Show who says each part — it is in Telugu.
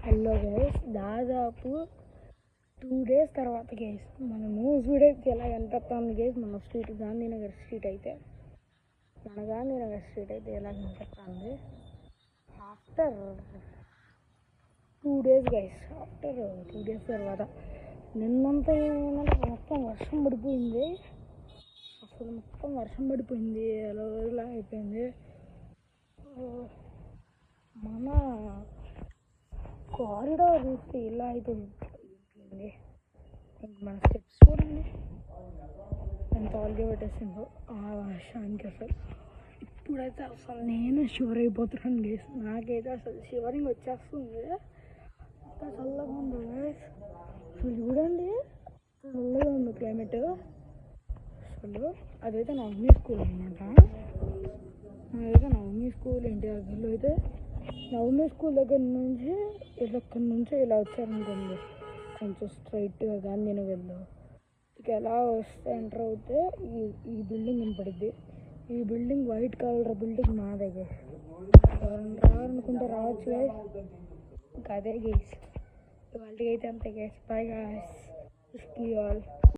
Speaker 1: హలో గైస్, దాదాపు 2 days తర్వాత గైస్ మనము చూడైతే ఎలా కనిపిస్తుంది గైస్. మన స్ట్రీట్ గాంధీనగర్ స్ట్రీట్ అయితే ఎలా కనిపిస్తుంది after 2 days guys. After 2 days తర్వాత నిన్నంతా ఏమైందంటే మొత్తం వర్షం పడిపోయింది. అసలు మొత్తం వర్షం పడిపోయింది, ఎలా అయిపోయింది. మన కారిడార్ చూస్తే ఇలా అయిపోయింది. మన స్టెప్స్ చూడండి ఎంత ఆల్గా పెట్టేసిందో ఆ వర్షానికి. అసలు ఇప్పుడైతే అసలు నేను షివర్ అయిపోతున్నాను గైస్. నాకైతే అసలు షివరింగ్ వచ్చేస్తుంది. అంత చల్లగా ఉంది గైస్. అసలు చూడండి చల్లగా ఉంది క్లైమేట్. అసలు అదైతే నవమి స్కూల్ అనమాట. అదైతే నవమి స్కూల్ ఎన్టీఆర్లో అయితే నవమి స్కూల్ దగ్గర నుంచి ఇలా వచ్చారనుకోండి, కొంచెం స్ట్రైట్గా గాంధీనగర్లో ఇక ఎలా వస్తే ఎంటర్ అవుతే ఈ బిల్డింగ్ కనపడుద్ది. ఈ బిల్డింగ్ వైట్ కలర్ బిల్డింగ్ మా దగ్గర. రావాలనుకుంటే రావచ్చు గైస్. ఇంకా అదే గైస్, వాళ్ళకి అయితే అంతే గైస్. Bye guys, all.